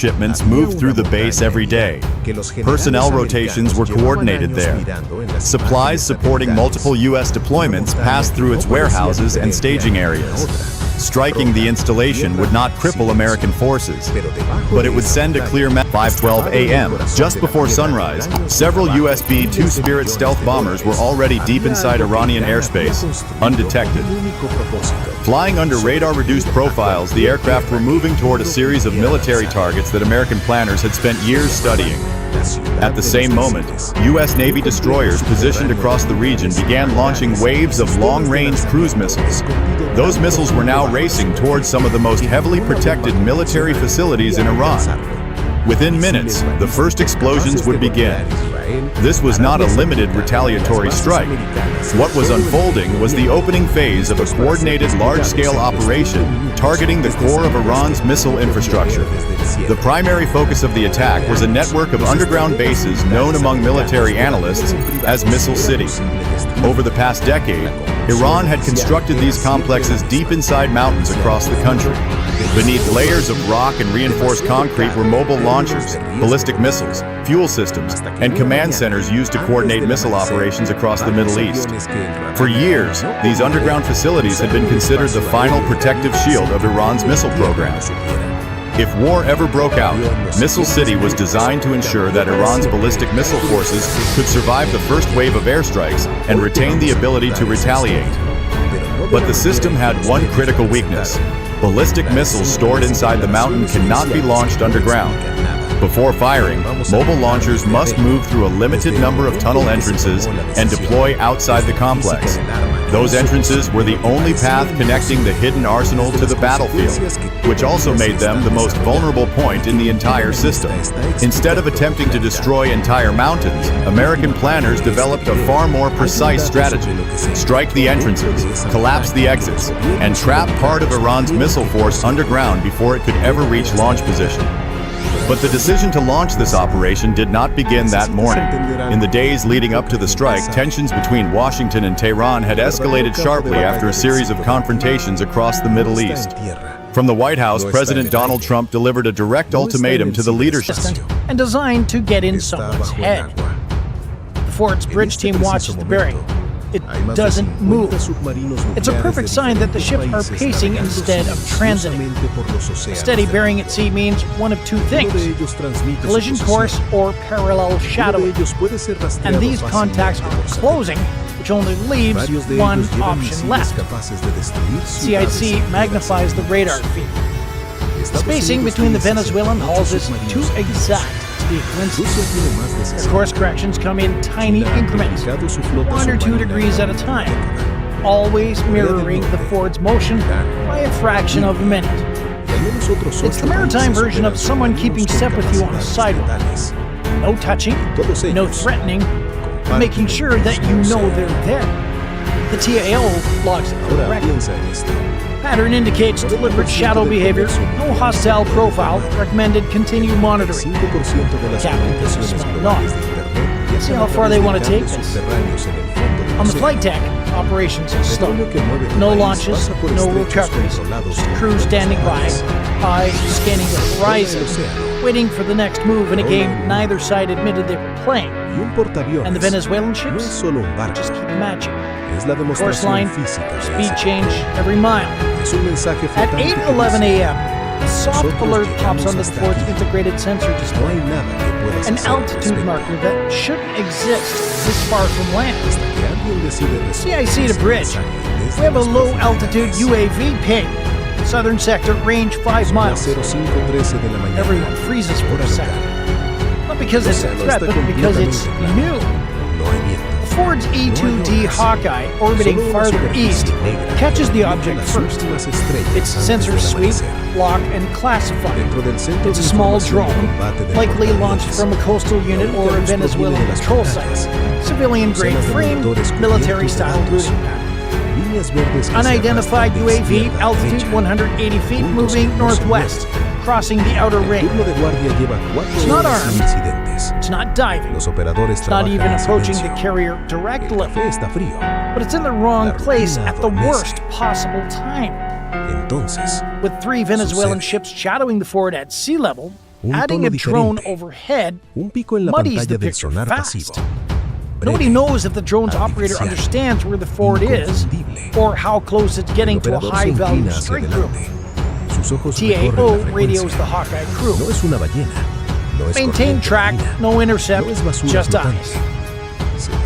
Shipments moved through the base every day. Personnel rotations were coordinated there. Supplies supporting multiple U.S. deployments passed through its warehouses and staging areas. Striking the installation would not cripple American forces, but it would send a clear message. 5:12 a.m. Just before sunrise, several US B-2 Spirit stealth bombers were already deep inside Iranian airspace, undetected. Flying under radar-reduced profiles, the aircraft were moving toward a series of military targets that American planners had spent years studying. At the same moment, U.S. Navy destroyers positioned across the region began launching waves of long-range cruise missiles. Those missiles were now racing towards some of the most heavily protected military facilities in Iran. Within minutes, the first explosions would begin. This was not a limited retaliatory strike. What was unfolding was the opening phase of a coordinated large-scale operation targeting the core of Iran's missile infrastructure. The primary focus of the attack was a network of underground bases known among military analysts as Missile City. Over the past decade, Iran had constructed these complexes deep inside mountains across the country. Beneath layers of rock and reinforced concrete were mobile launchers, ballistic missiles, fuel systems, and command centers used to coordinate missile operations across the Middle East. For years, these underground facilities had been considered the final protective shield of Iran's missile program. If war ever broke out, Missile City was designed to ensure that Iran's ballistic missile forces could survive the first wave of airstrikes and retain the ability to retaliate. But the system had one critical weakness. Ballistic missiles stored inside the mountain cannot be launched underground. Before firing, mobile launchers must move through a limited number of tunnel entrances and deploy outside the complex. Those entrances were the only path connecting the hidden arsenal to the battlefield, which also made them the most vulnerable point in the entire system. Instead of attempting to destroy entire mountains, American planners developed a far more precise strategy. Strike the entrances, collapse the exits, and trap part of Iran's missile force underground before it could ever reach launch position. But the decision to launch this operation did not begin that morning. In the days leading up to the strike, tensions between Washington and Tehran had escalated sharply after a series of confrontations across the Middle East. From the White House, President Donald Trump delivered a direct ultimatum to the leadership. And designed to get in someone's head. The Ford's bridge team watches the bearing. It doesn't move. It's a perfect sign that the ships are pacing instead of transiting. A steady bearing at sea means one of two things: collision course or parallel shadowing. And these contacts are closing, which only leaves one option left. CIC magnifies the radar feed. Spacing between the Venezuelan hulls is too exact to be a coincidence. Their course corrections come in tiny increments, 1 or 2 degrees at a time, always mirroring the Ford's motion by a fraction of a minute. It's the maritime version of someone keeping step with you on a sidewalk. No touching, no threatening, but making sure that you know they're there. The TAO logs it correctly. Pattern indicates deliberate shadow behavior, no hostile profile, recommended continue monitoring. Captain puts a small nod. See how far they want to take this. On the flight deck, operations are slow. No launches, no recoveries. Just crews standing by, eyes scanning the horizon, waiting for the next move in a game neither side admitted they were playing. And the Venezuelan ships just keep matching. Course line, speed change every mile. At 8:11 a.m., a soft alert pops on the Ford's integrated sensor display. An altitude marker that shouldn't exist this far from land. CIC to bridge. We have a low-altitude UAV ping. Southern sector, range 5 miles. Everyone freezes for a second. Not because it's a threat, but because it's new. Ford's E-2D Hawkeye, orbiting farther east, catches the object first. Its sensors sweep, lock, and classify. It's a small drone, likely launched from a coastal unit or a Venezuelan control site. Civilian-grade frame, military-style routing pattern. Unidentified UAV, altitude 180 feet, moving northwest, crossing the outer ring. It's not armed. It's not diving. It's not even approaching the carrier directly. But it's in the wrong place at the worst possible time. With 3 Venezuelan ships shadowing the Ford at sea level, Adding a drone overhead muddies the picture fast. Nobody knows if the drone's operator understands where the fort is or how close it's getting to a high-value strike group. TAO radios the Hawkeye crew. Maintain track, no intercept, just eyes.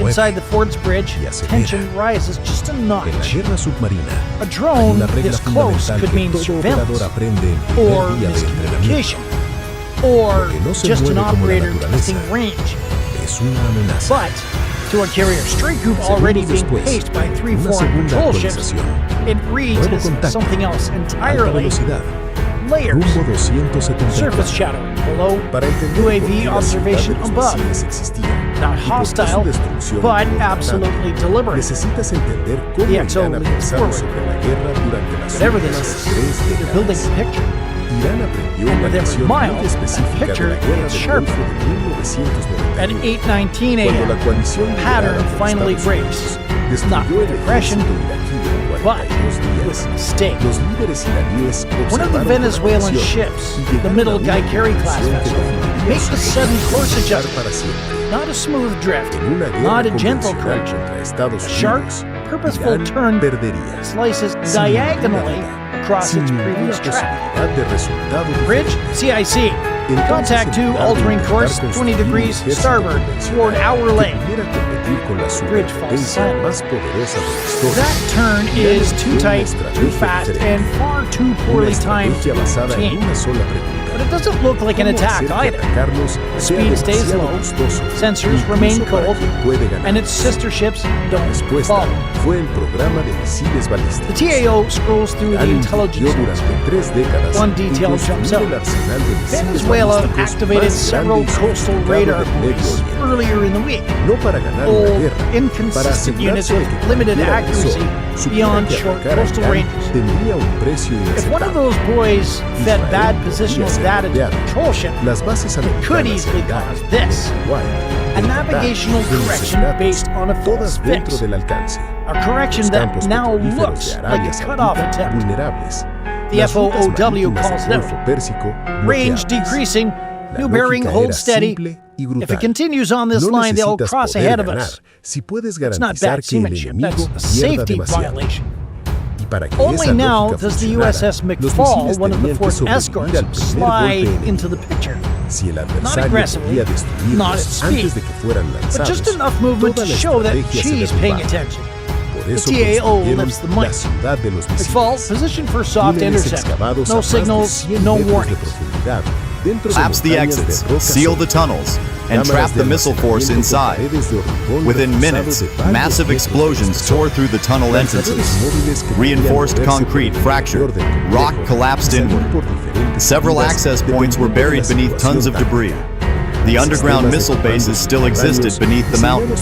Inside the fort's bridge, tension rises just a notch. A drone this close could mean surveillance, or miscommunication, or just an operator testing range. But to a carrier strike group already being paced by 3 foreign patrol ships, it reads as something else entirely. Layers. Surface shadowing below, UAV observation above. Not hostile, but absolutely deliberate. The XO leans forward. Whatever this is, you're building a picture. And with every mile, that picture gets sharper. At 8:19 a.m., the pattern finally breaks. Not with aggression, but with mistake. One of the Venezuelan ships, the Middle Gaikari class vessel, makes a sudden course adjustment. Not a smooth drift, not a gentle correction. A sharp, purposeful turn slices diagonally across its previous track. Bridge, CIC. Contact 2, altering course, 20 degrees starboard, toward our lane. Bridge falls silent. That turn is too tight, too fast, and far too poorly timed to be routine. But it doesn't look like an attack either. The speed stays low, sensors remain cold, and its sister ships don't follow. The TAO scrolls through the intelligence. One detail jumps out. Venezuela activated several coastal radar buoys earlier in the week. Old, inconsistent units with limited accuracy beyond short coastal ranges. If one of those buoys fed bad positional data to the patrol ship, it could easily cause this. A navigational correction based on a false fix. A correction that now looks like a cutoff attempt. The FOOW calls it out. Range decreasing, new bearing, hold steady. If it continues on this line, they'll cross ahead of us. That's not bad seamanship, that's a safety violation. Only now does the USS McFall, one of the fort's escorts, slide into the picture. Not aggressively, not at speed, but just enough movement to show that she's paying attention. The TAO lifts the mic. McFall, position for soft intercept. No signals, no warnings. Collapse the exits, seal the tunnels, and trap the missile force inside. Within minutes, massive explosions tore through the tunnel entrances. Reinforced concrete fractured, rock collapsed inward. Several access points were buried beneath tons of debris. The underground missile bases still existed beneath the mountain.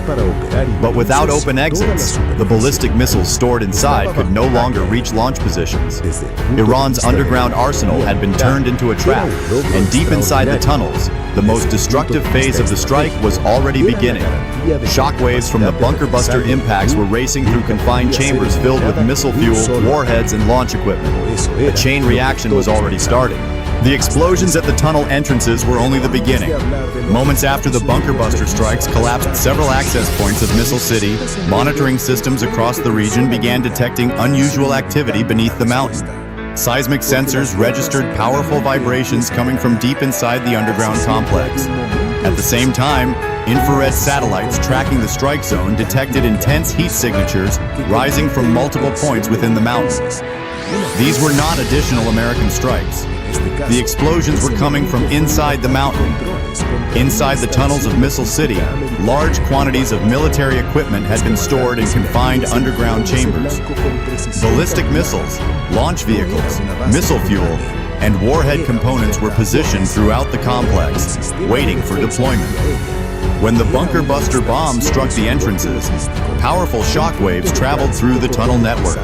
But without open exits, the ballistic missiles stored inside could no longer reach launch positions. Iran's underground arsenal had been turned into a trap, and deep inside the tunnels, the most destructive phase of the strike was already beginning. Shockwaves from the bunker buster impacts were racing through confined chambers filled with missile fuel, warheads, and launch equipment. A chain reaction was already starting. The explosions at the tunnel entrances were only the beginning. Moments after the bunker buster strikes collapsed several access points of Missile City, monitoring systems across the region began detecting unusual activity beneath the mountain. Seismic sensors registered powerful vibrations coming from deep inside the underground complex. At the same time, infrared satellites tracking the strike zone detected intense heat signatures rising from multiple points within the mountains. These were not additional American strikes. The explosions were coming from inside the mountain. Inside the tunnels of Missile City, large quantities of military equipment had been stored in confined underground chambers. Ballistic missiles, launch vehicles, missile fuel, and warhead components were positioned throughout the complex, waiting for deployment. When the bunker buster bomb struck the entrances, powerful shockwaves traveled through the tunnel network.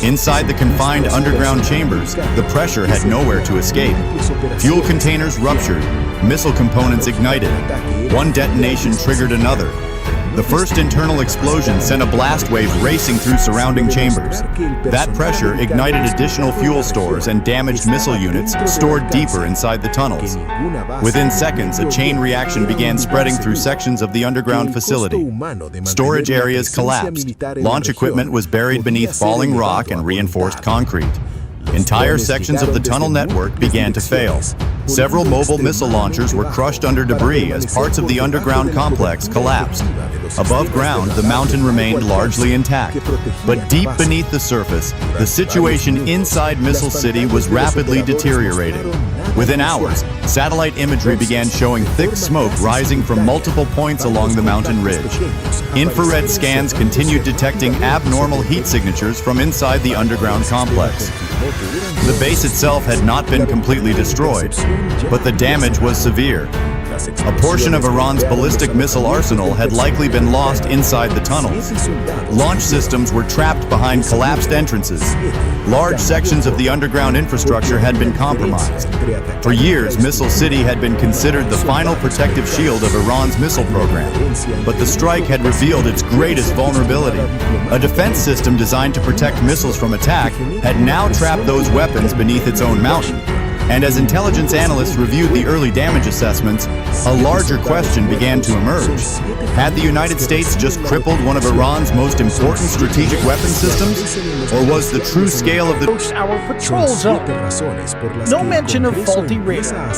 Inside the confined underground chambers, the pressure had nowhere to escape. Fuel containers ruptured, missile components ignited. One detonation triggered another. The first internal explosion sent a blast wave racing through surrounding chambers. That pressure ignited additional fuel stores and damaged missile units stored deeper inside the tunnels. Within seconds, a chain reaction began spreading through sections of the underground facility. Storage areas collapsed. Launch equipment was buried beneath falling rock and reinforced concrete. Entire sections of the tunnel network began to fail. Several mobile missile launchers were crushed under debris as parts of the underground complex collapsed. Above ground, the mountain remained largely intact. But deep beneath the surface, the situation inside Missile City was rapidly deteriorating. Within hours, satellite imagery began showing thick smoke rising from multiple points along the mountain ridge. Infrared scans continued detecting abnormal heat signatures from inside the underground complex. The base itself had not been completely destroyed, but the damage was severe. A portion of Iran's ballistic missile arsenal had likely been lost inside the tunnels. Launch systems were trapped behind collapsed entrances. Large sections of the underground infrastructure had been compromised. For years, Missile City had been considered the final protective shield of Iran's missile program. But the strike had revealed its greatest vulnerability. A defense system designed to protect missiles from attack had now trapped those weapons beneath its own mountain. And as intelligence analysts reviewed the early damage assessments, a larger question began to emerge. Had the United States just crippled one of Iran's most important strategic weapon systems? Or was the true scale of the our patrol zone. No mention of faulty radar.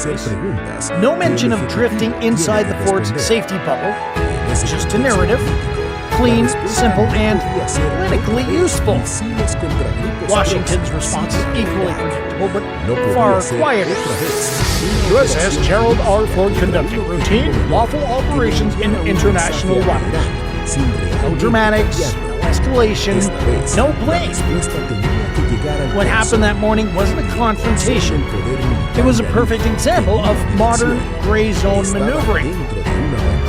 No mention of drifting inside the fort's safety bubble. Just a narrative. Clean, simple, and politically useful. Washington's response is equally predictable, but far quieter. USS Gerald R. Ford conducting routine, lawful operations in international waters. No dramatics, no escalation, no blame. What happened that morning wasn't a confrontation. It was a perfect example of modern gray zone maneuvering.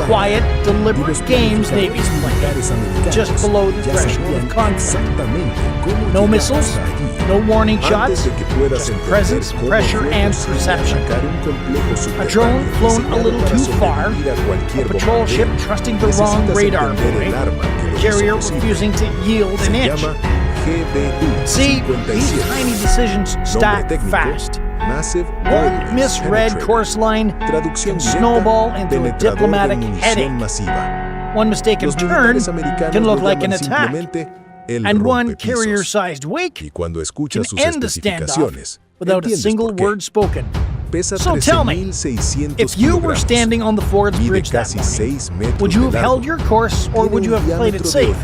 Quiet, deliberate games Navy's playing, just below the threshold of conflict. No missiles, no warning shots, just presence, pressure, and perception. A drone flown a little too far, a patrol ship trusting the wrong radar buoy, a carrier refusing to yield an inch. See, these tiny decisions stack fast. One misread course line can snowball into a diplomatic headache. One mistaken turn can look like an attack. And one carrier-sized wake can end the standoff without a single word spoken. So tell me, if you were standing on the Ford's bridge that morning, would you have held your course or would you have played it safe?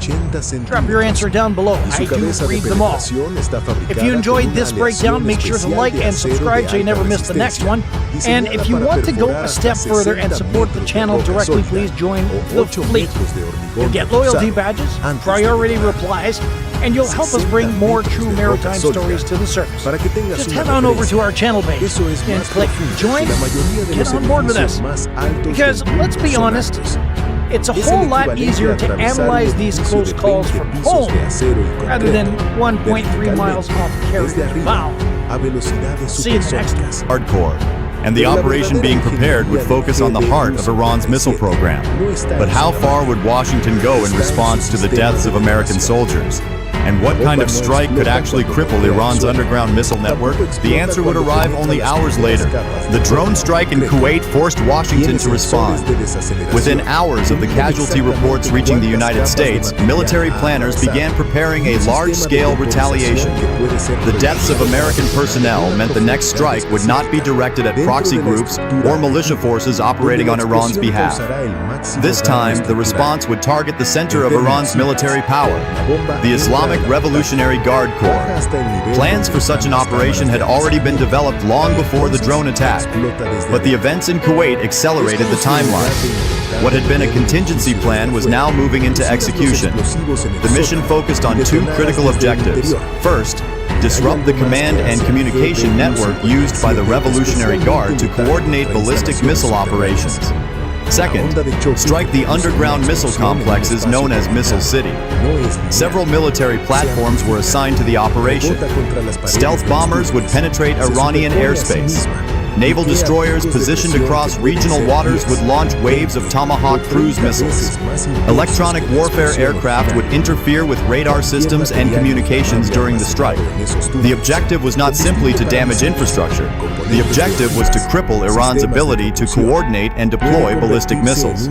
Drop your answer down below. I do read them all. If you enjoyed this breakdown, make sure to like and subscribe so you never miss the next one. And if you want to go a step further and support the channel directly, please join the fleet. You'll get loyalty badges, priority replies, and you'll help us bring more true maritime stories to the surface. Just head on over to our channel page and click join, get on board with us. Because, let's be honest, it's a whole lot easier to analyze these close calls from home rather than 1.3 miles off carrier bow. See you in the next one. hardcore, and the operation being prepared would focus on the heart of Iran's missile program. But how far would Washington go in response to the deaths of American soldiers? And what kind of strike could actually cripple Iran's underground missile network? The answer would arrive only hours later. The drone strike in Kuwait forced Washington to respond. Within hours of the casualty reports reaching the United States, military planners began preparing a large-scale retaliation. The deaths of American personnel meant the next strike would not be directed at proxy groups or militia forces operating on Iran's behalf. This time, the response would target the center of Iran's military power, the Islamic Revolutionary Guard Corps. Plans for such an operation had already been developed long before the drone attack, but the events in Kuwait accelerated the timeline. What had been a contingency plan was now moving into execution. The mission focused on two critical objectives. First, disrupt the command and communication network used by the Revolutionary Guard to coordinate ballistic missile operations. Second, strike the underground missile complexes known as Missile City. Several military platforms were assigned to the operation. Stealth bombers would penetrate Iranian airspace. Naval destroyers positioned across regional waters would launch waves of Tomahawk cruise missiles. Electronic warfare aircraft would interfere with radar systems and communications during the strike. The objective was not simply to damage infrastructure. The objective was to cripple Iran's ability to coordinate and deploy ballistic missiles.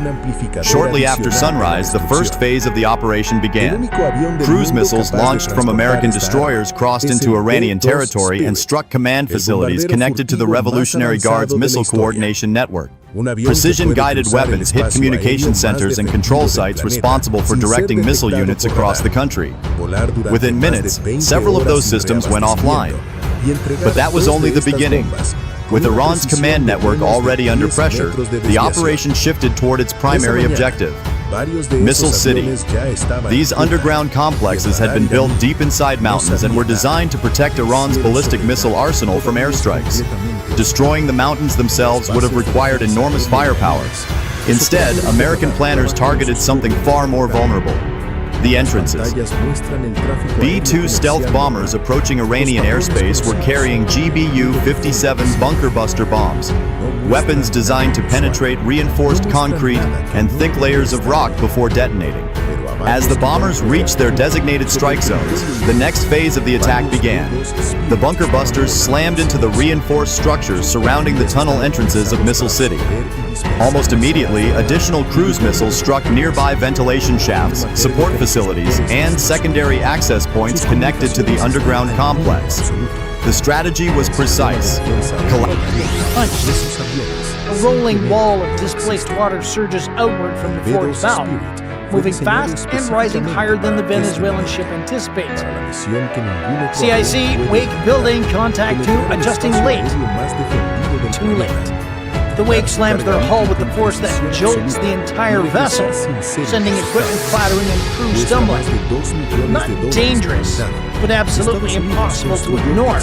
Shortly after sunrise, the first phase of the operation began. Cruise missiles launched from American destroyers crossed into Iranian territory and struck command facilities connected to the Revolutionary Guard's missile coordination network. Precision-guided weapons hit communication centers and control sites responsible for directing missile units across the country. Within minutes, several of those systems went offline. But that was only the beginning. With Iran's command network already under pressure, the operation shifted toward its primary objective: Missile City. These underground complexes had been built deep inside mountains and were designed to protect Iran's ballistic missile arsenal from airstrikes. Destroying the mountains themselves would have required enormous firepower. Instead, American planners targeted something far more vulnerable: the entrances. B-2 stealth bombers approaching Iranian airspace were carrying GBU-57 bunker buster bombs, weapons designed to penetrate reinforced concrete and thick layers of rock before detonating. As the bombers reached their designated strike zones, the next phase of the attack began. The bunker busters slammed into the reinforced structures surrounding the tunnel entrances of Missile City. Almost immediately, additional cruise missiles struck nearby ventilation shafts, support facilities, and secondary access points connected to the underground complex. The strategy was precise. A rolling wall of displaced water surges outward from the fort's bow, moving fast and rising higher than the Venezuelan ship anticipates. CIC, wake building, contact 2, adjusting late. Too late. The wake slams their hull with the force that jolts the entire vessel, sending equipment clattering and crew stumbling. Not dangerous, but absolutely impossible to ignore.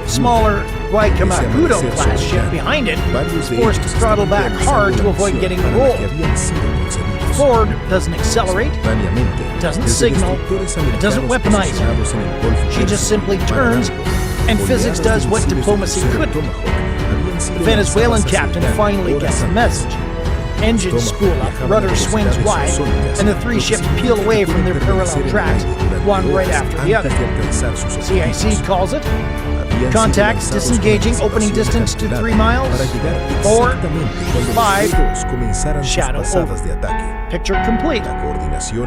Smaller Guaycamacudo-class ship behind it is forced to throttle back hard to avoid getting rolled. Ford doesn't accelerate, doesn't signal, and doesn't weaponize her. She just simply turns, and physics does what diplomacy couldn't. The Venezuelan captain finally gets the message. Engines spool up, rudder swings wide, and the three ships peel away from their parallel tracks, one right after the other. CIC calls it. Contacts disengaging, opening distance to 3 miles. 4, 5, shadow over. Picture complete.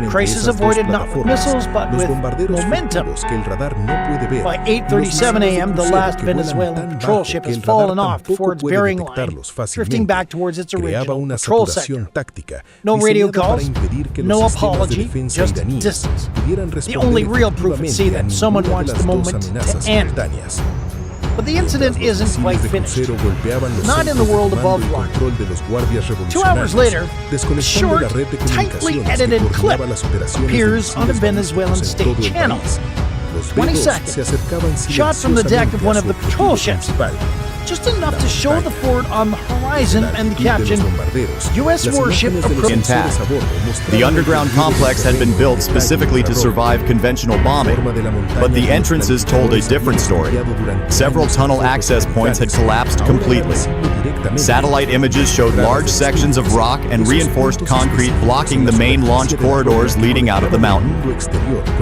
Crisis avoided not with missiles, but with momentum. By 8:37 a.m., the last Venezuelan patrol ship has fallen off before its bearing line, drifting back towards its original patrol sector. No radio calls, no apology, just distance. The only real proof at sea that someone wants the moment to end. But the incident isn't quite finished. Not in the world above one. 2 hours later, a short, tightly edited clip appears on a Venezuelan state channel. 20 seconds, shot from the deck of one of the patrol ships. Just enough to show the fort on the horizon and the caption, U.S. warship intact. The underground complex had been built specifically to survive conventional bombing, but the entrances told a different story. Several tunnel access points had collapsed completely. Satellite images showed large sections of rock and reinforced concrete blocking the main launch corridors leading out of the mountain.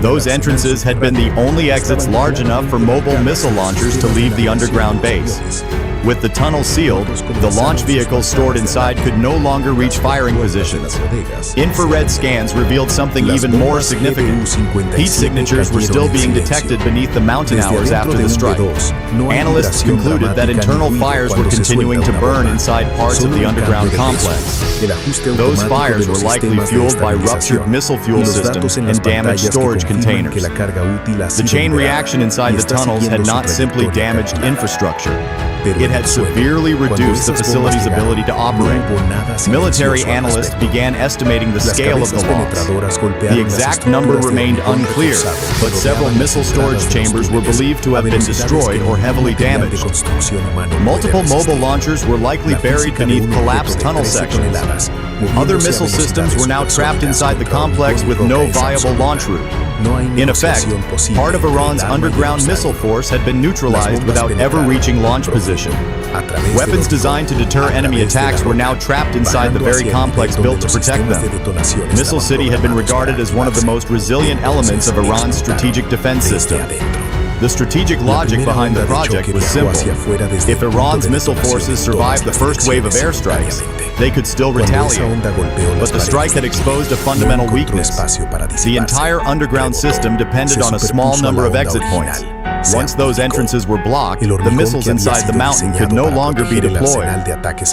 Those entrances had been the only exits large enough for mobile missile launchers to leave the underground base. With the tunnel sealed, the launch vehicles stored inside could no longer reach firing positions. Infrared scans revealed something even more significant. Heat signatures were still being detected beneath the mountain hours after the strike. Analysts concluded that internal fires were continuing to burn inside parts of the underground complex. Those fires were likely fueled by ruptured missile fuel systems and damaged storage containers. The chain reaction inside the tunnels had not simply damaged infrastructure. It had severely reduced the facility's ability to operate. Military analysts began estimating the scale of the loss. The exact number remained unclear, but several missile storage chambers were believed to have been destroyed or heavily damaged. Multiple mobile launchers were likely buried beneath collapsed tunnel sections. Other missile systems were now trapped inside the complex with no viable launch route. In effect, part of Iran's underground missile force had been neutralized without ever reaching launch position. Weapons designed to deter enemy attacks were now trapped inside the very complex built to protect them. Missile City had been regarded as one of the most resilient elements of Iran's strategic defense system. The strategic logic behind the project was simple. If Iran's missile forces survived the first wave of airstrikes, they could still retaliate. But the strike had exposed a fundamental weakness. The entire underground system depended on a small number of exit points. Once those entrances were blocked, the missiles inside the mountain could no longer be deployed.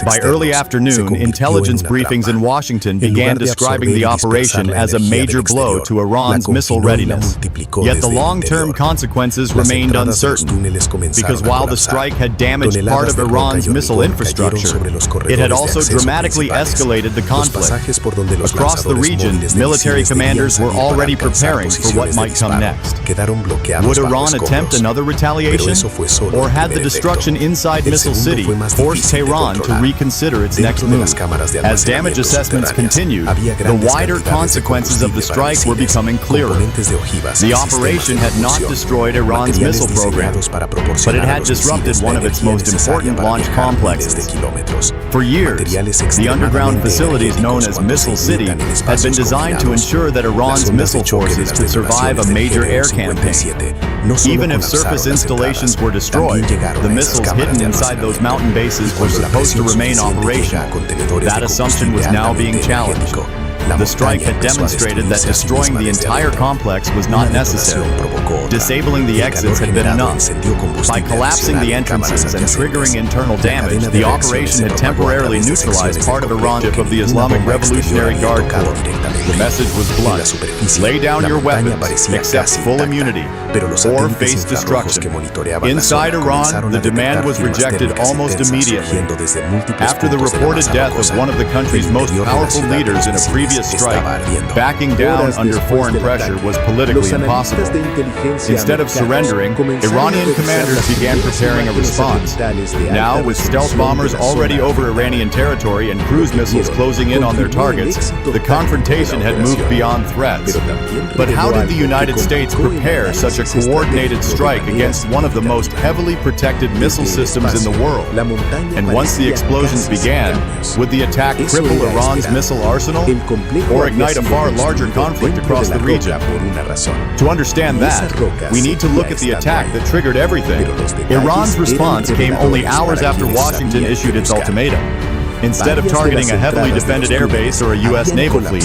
By early afternoon, intelligence briefings in Washington began describing the operation as a major blow to Iran's missile readiness. Yet the long-term consequences remained uncertain, because while the strike had damaged part of Iran's missile infrastructure, it had also dramatically escalated the conflict. Across the region, military commanders were already preparing for what might come next. Would Iran attempt another retaliation? Or had the destruction inside Missile City forced Tehran to reconsider its next move? As damage assessments continued, the wider consequences of the strike were becoming clearer. The operation had not destroyed Iran's missile program, but it had disrupted one of its most important launch complexes. For years, the underground facilities known as Missile City had been designed to ensure that Iran's missile forces could survive a major air campaign. Even if surface installations were destroyed, the missiles hidden inside those mountain bases were supposed to remain operational. That assumption was now being challenged. The strike had demonstrated that destroying the entire complex was not necessary. Disabling the exits had been enough. By collapsing the entrances and triggering internal damage, the operation had temporarily neutralized part of Iran of the Islamic Revolutionary Guard Corps. The message was blunt. Lay down your weapons, accept full immunity, or face destruction. Inside Iran, the demand was rejected almost immediately. After the reported death of one of the country's most powerful leaders in a previous strike, backing down under foreign pressure was politically impossible. Instead of surrendering, Iranian commanders began preparing a response. Now, with stealth bombers already over Iranian territory and cruise missiles closing in on their targets, the confrontation had moved beyond threats. But how did the United States prepare such a coordinated strike against one of the most heavily protected missile systems in the world? And once the explosions began, would the attack cripple Iran's missile arsenal? Or ignite a far larger conflict across the region? To understand that, we need to look at the attack that triggered everything. Iran's response came only hours after Washington issued its ultimatum. Instead of targeting a heavily defended airbase or a U.S. naval fleet,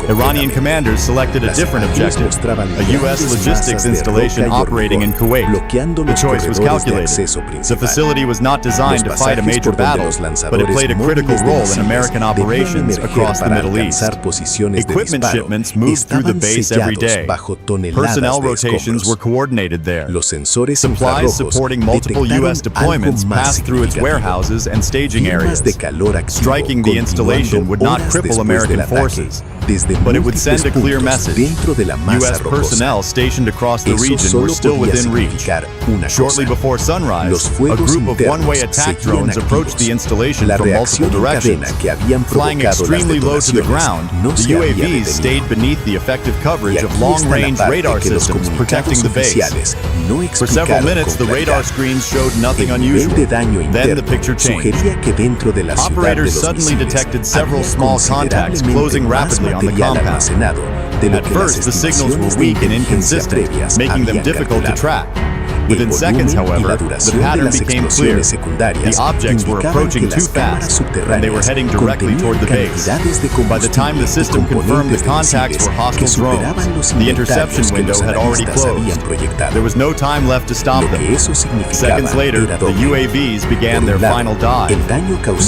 Iranian commanders selected a different objective, a U.S. logistics installation operating in Kuwait. The choice was calculated. The facility was not designed to fight a major battle, but it played a critical role in American operations across the Middle East. Equipment shipments moved through the base every day. Personnel rotations were coordinated there. Supplies supporting multiple U.S. deployments passed through its warehouses and staging areas. Striking the installation would not cripple American forces, but it would send a clear message. U.S. personnel stationed across the region were still within reach. Shortly before sunrise, a group of one-way attack drones approached the installation from multiple directions. Flying extremely low to the ground, the UAVs stayed beneath the effective coverage of long-range radar systems protecting the base. For several minutes, the radar screens showed nothing unusual. Then the picture changed. Operators suddenly detected several small contacts closing rapidly on the compound. At first, the signals were weak and inconsistent, making them difficult to track. Within seconds, however, the pattern became clear. The objects were approaching too fast, and they were heading directly toward the base. By the time the system confirmed the contacts were hostile drones, the interception window had already closed. There was no time left to stop them. Seconds later, the UAVs began their final dive.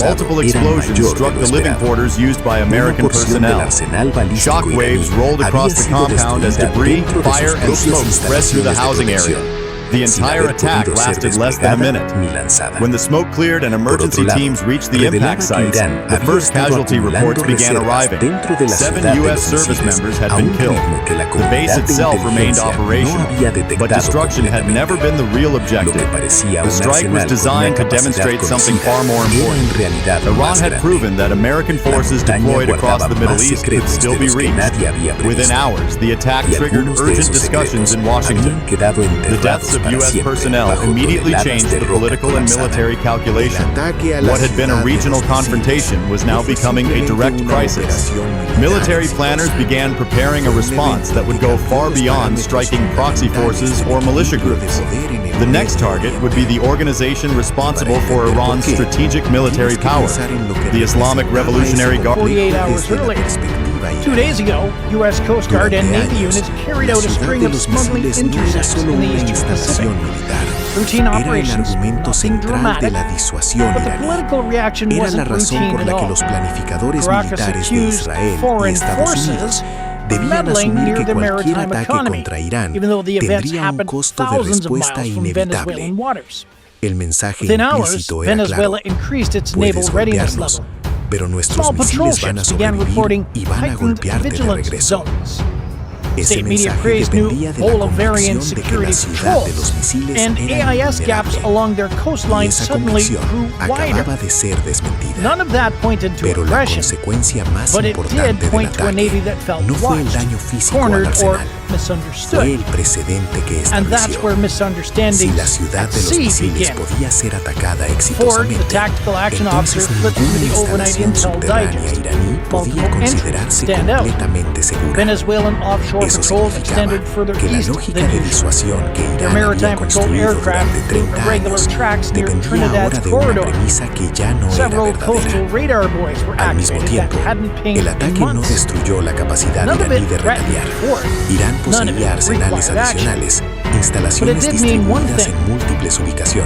Multiple explosions struck the living quarters used by American personnel. Shock waves rolled across the compound as debris, fire, and smoke spread through the housing area. The entire attack lasted less than a minute. When the smoke cleared and emergency teams reached the impact sites, the first casualty reports began arriving. 7 U.S. service members had been killed. The base itself remained operational, but destruction had never been the real objective. The strike was designed to demonstrate something far more important. Iran had proven that American forces deployed across the Middle East could still be reached. Within hours, the attack triggered urgent discussions in Washington. The deaths of of para U.S. siempre personnel bajo immediately toneladas changed de the roca political and colapsada. military calculation. What had been a regional confrontation was now becoming a direct crisis. Military planners began preparing a response that would go far beyond striking proxy forces or militia groups. The next target would be the organization responsible for Iran's strategic military power, the Islamic Revolutionary Guard. 48 hours earlier. 2 days ago, U.S. Coast Guard and Navy units carried out a string of smuggling intercepts in the Eastern Pacific. Routine operations, nothing dramatic, but the political reaction wasn't routine at all. Caracas accused foreign forces of meddling near the maritime economy, even though the events happened thousands of miles from Venezuelan waters. Within hours, Venezuela increased its naval readiness level. Small patrol ships began reporting heightened vigilance zones. State media praised new Bolivarian security patrols, and AIS gaps along their coastline suddenly grew wider. None of that pointed to aggression, but it did point to a Navy that felt watched, cornered, or misunderstood. And that's where misunderstandings at sea begin. Ford, the tactical action officer, flipped through the overnight intel digest. Multiple entries stand out. Venezuelan offshore patrols extended further east than usual. Their maritime patrol aircraft flew irregular tracks near Trinidad's corridor. Several coastal radar buoys were activated that hadn't pinged in months. None of it threatened Ford. None of it required action. But it did mean one thing.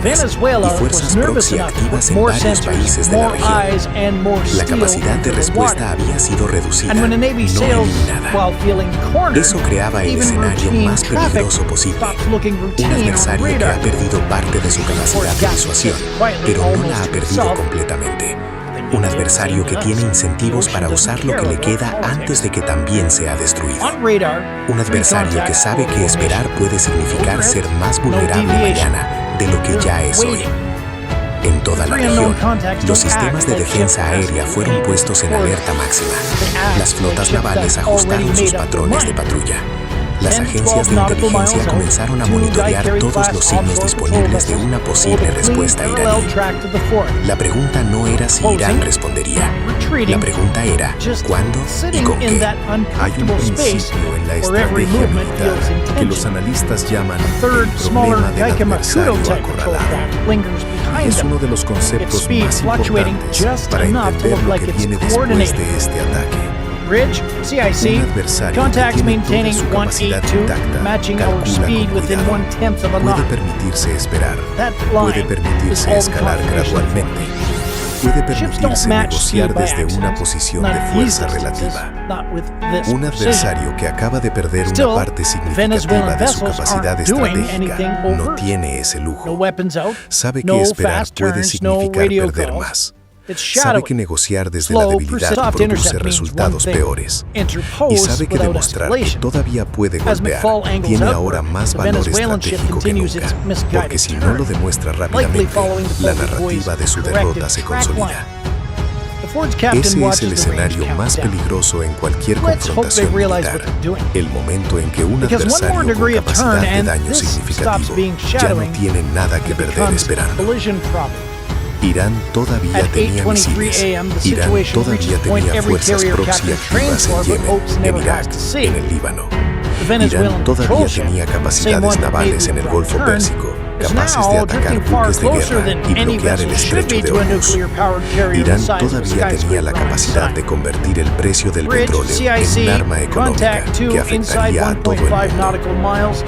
Venezuela was nervous enough to put more sensors, more eyes, and more steel into the water. And when a Navy sails while feeling cornered, even routine traffic stops looking routine on radar. Ford's captain quietly almost to himself, Un adversario que tiene incentivos para usar lo que le queda antes de que también sea destruido. Un adversario que sabe que esperar puede significar ser más vulnerable mañana de lo que ya es hoy. En toda la región, los sistemas de defensa aérea fueron puestos en alerta máxima. Las flotas navales ajustaron sus patrones de patrulla. Las agencias de inteligencia comenzaron a monitorear todos los signos disponibles de una posible respuesta iraní. La pregunta no era si Irán respondería. La pregunta era ¿cuándo y con qué? Hay un principio en la estrategia militar que los analistas llaman el problema del adversario acorralado. Y es uno de los conceptos más importantes para entender lo que viene después de este ataque. Bridge, CIC, contacts maintaining 182, matching our speed within 1/10 of a knot. Puede permitirse esperar, That puede line permitirse is all the escalar confirmation. gradualmente, puede Ships don't permitirse match negociar speed by desde una accident. posición Not de at fuerza these distances, relativa. not with this Un precision. adversario que acaba de perder Still, una parte significativa Venezuelan de su vessels capacidad aren't doing estratégica anything no overt. tiene ese No lujo. weapons out, Sabe que no esperar fast puede turns, no significar radio perder calls. más. It's Sabe shadowy. que negociar desde la Slow, debilidad soft produce intercept means resultados one thing. peores. Y Interpose sabe que without demostrar que escalation. todavía puede As golpear McFall angles tiene outward, ahora más the valor Venezuelan ship estratégico que continues nunca, its misguided porque si no turn, lo demuestra likely rápidamente, following the la Ford narrativa de su boys' derrota se corrected track consolida. line. The Ford's captain Ese es watches el the escenario range más countdown. peligroso en cualquier Let's hope they confrontación realize what militar. they're doing. El momento en que un Because one more adversario con degree of capacidad turn de and daño this stops significativo being ya no shadowing, tiene nada que it perder becomes esperando. collision problem. Irán todavía At tenía 8:23 misiles. a.m., the Irán situation todavía reaches point tenía every fuerzas carrier proxy captain trains activas en for, but Yemen, hopes en never Irak, has to see. en el Líbano. The Venezuelan Irán todavía patrol ship, tenía same capacidades one that navales made en el the Golfo turn, Pérsico, is capaces de now atacar drifting far buques de closer guerra than y any bloquear el vessel should estrecho be de to a Hormuz. nuclear-powered carrier Irán the size of a todavía tenía skyscraper la on its capacidad side. de convertir el precio del Bridge, petróleo en CIC, un arma económica contact 2 que inside afectaría a todo el 1.5 mundo. nautical miles.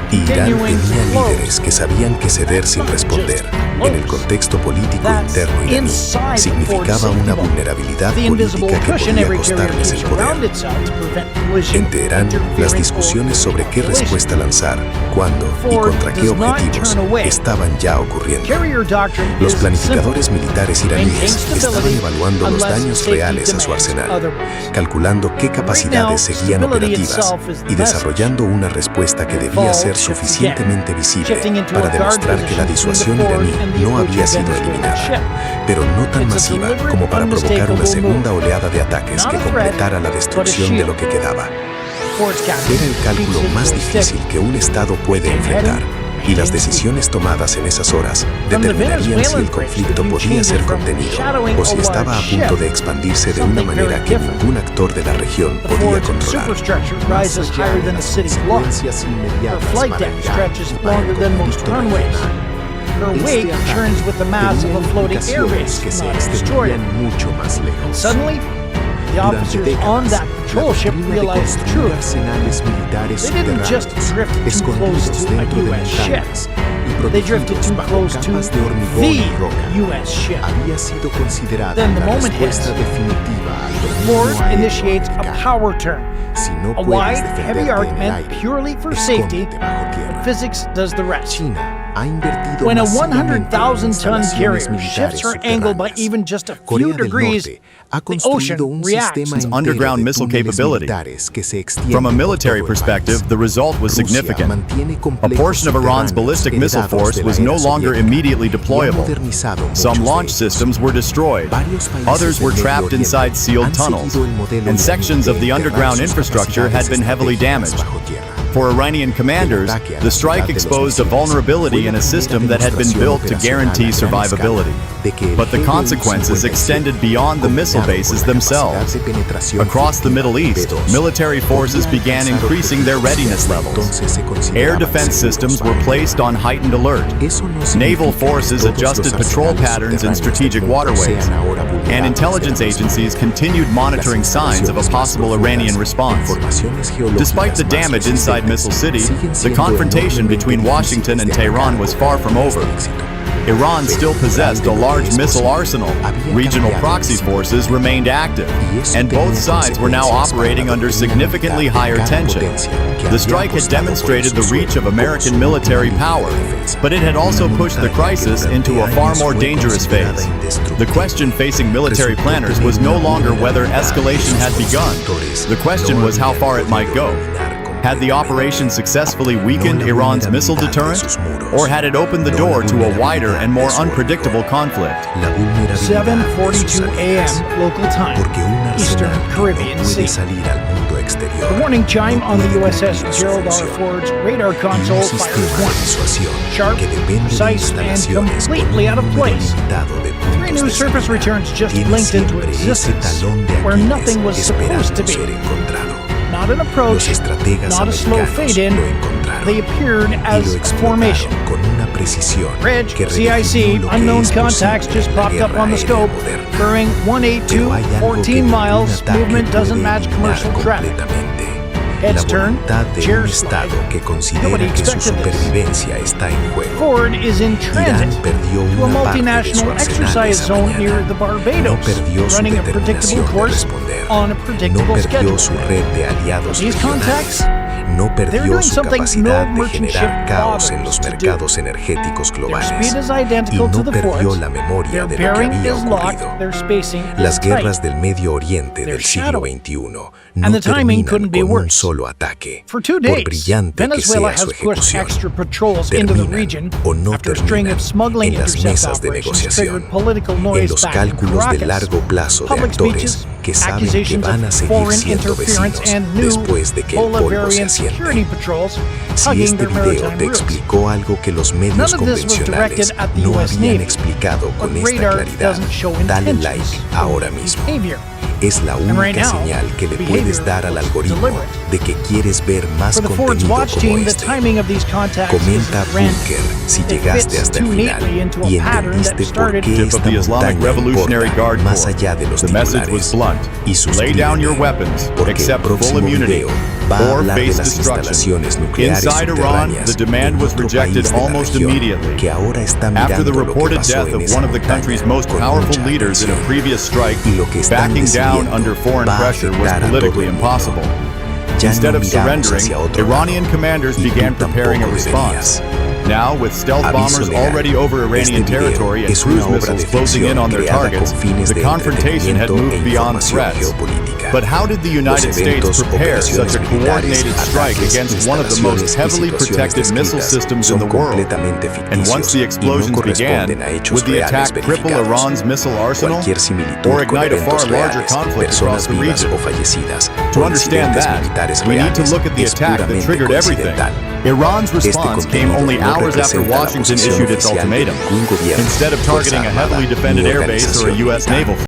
Irán Continuing to tenía close. líderes que sabían que ceder sin responder en el contexto político That's interno iraní inside the significaba Ford una safety vault. vulnerabilidad The invisible política que cushion podía every carrier costarles el keeps around poder. itself to prevent collision, En Teherán, las interfering, discusiones or sobre qué manipulation. respuesta lanzar, cuándo y Ford contra qué does not objetivos turn away. estaban ya ocurriendo. Carrier doctrine Los is planificadores simple. militares Maintain iraníes estaban stability evaluando los unless daños safety reales a su demands arsenal, otherwise. calculando qué capacidades seguían stability operativas itself is the y desarrollando una respuesta que debía ser suficientemente visible para demostrar que la disuasión iraní no había sido eliminada, pero no tan masiva como para provocar una segunda oleada de ataques que completara la destrucción de lo que quedaba. Era el cálculo más difícil que un Estado puede enfrentar, y las decisiones tomadas en esas horas determinarían si el conflicto podía ser contenido o si estaba a punto de expandirse de una manera que ningún actor de la región podía controlar. Her wake churns with the mass of a floating airbase, not a destroyer. Suddenly, the officers on that patrol ship realized the truth. They didn't just drift too close to a U.S. ship. They drifted too close to the U.S. ship. Then the moment hits. Ford initiates a power turn. A wide, heavy arc meant purely for safety, but physics does the rest. When a 100,000-ton carrier shifts her angle by even just a few degrees, the ocean reacts. Its underground missile capability. From a military perspective, the result was significant. A portion of Iran's ballistic missile force was no longer immediately deployable. Some launch systems were destroyed. Others were trapped inside sealed tunnels, and sections of the underground infrastructure had been heavily damaged. For Iranian commanders, the strike exposed a vulnerability in a system that had been built to guarantee survivability. But the consequences extended beyond the missile bases themselves. Across the Middle East, military forces began increasing their readiness levels. Air defense systems were placed on heightened alert. Naval forces adjusted patrol patterns in strategic waterways. And intelligence agencies continued monitoring signs of a possible Iranian response. Despite the damage inside Missile City, the confrontation between Washington and Tehran was far from over. Iran still possessed a large missile arsenal, regional proxy forces remained active, and both sides were now operating under significantly higher tension. The strike had demonstrated the reach of American military power, but it had also pushed the crisis into a far more dangerous phase. The question facing military planners was no longer whether escalation had begun. The question was how far it might go. Had the operation successfully weakened Iran's missile deterrent, or had it opened the door to a wider and more unpredictable conflict? 7:42 a.m. local time, Eastern Caribbean Sea. The warning chime on the USS Gerald R. Ford's radar console fires once. Sharp, precise, and completely out of place. 3 new surface returns just blinked into existence, where nothing was supposed to be. Not an approach, not a slow fade-in, they appeared as a formation. Reg, CIC, unknown contacts just popped up on the scope, bearing 182, 14 miles, movement doesn't match commercial traffic. Heads turn, chairs slide. Nobody expected this. Ford is in transit to a multinational exercise zone near the Barbados, running a predictable course on a predictable schedule. These contacts, they're doing something no merchant ship bothers to do. Their speed is identical to the Ford's, their bearing is locked, their spacing is tight. They're shadow, and the timing couldn't be worse. For 2 days, Venezuela has pushed extra patrols into the region after a string of smuggling intercept operations triggered political noise back in Caracas. Public speeches, accusations of foreign interference, and new Bolivarian security patrols hugging their maritime roots. None of this was directed at the U.S. Navy, but radar doesn't show intentions behavior. Es la única señal que le puedes dar al algoritmo de que quieres ver más contenido como este. Comenta a Bunker si llegaste hasta el final y entendiste por qué esta montaña importa más allá de los titulares. Y suscríbete, porque el próximo video va a hablar de las instalaciones nucleares subterráneas de un otro país de la región que ahora está mirando lo que pasó en esa montaña con mucha atención y lo que están decidiendo under foreign pressure was politically impossible. Instead of surrendering, Iranian commanders began preparing a response. Now, with stealth bombers already over Iranian territory and cruise missiles closing in on their targets, the confrontation had moved beyond threats. But how did the United States prepare such a coordinated strike against one of the most heavily protected missile systems in the world? And once the explosions began, would the attack cripple Iran's missile arsenal or ignite a far larger conflict across the region? To understand incidentes that, militares we need to reales look at the es attack that puramente triggered everything. coincidental. Iran's response came contenido only no hours after representa la Washington posición issued its oficial de ultimatum. ningún gobierno, Instead of targeting fuerza a heavily armada, defended ni airbase or a organización U.S. militar. naval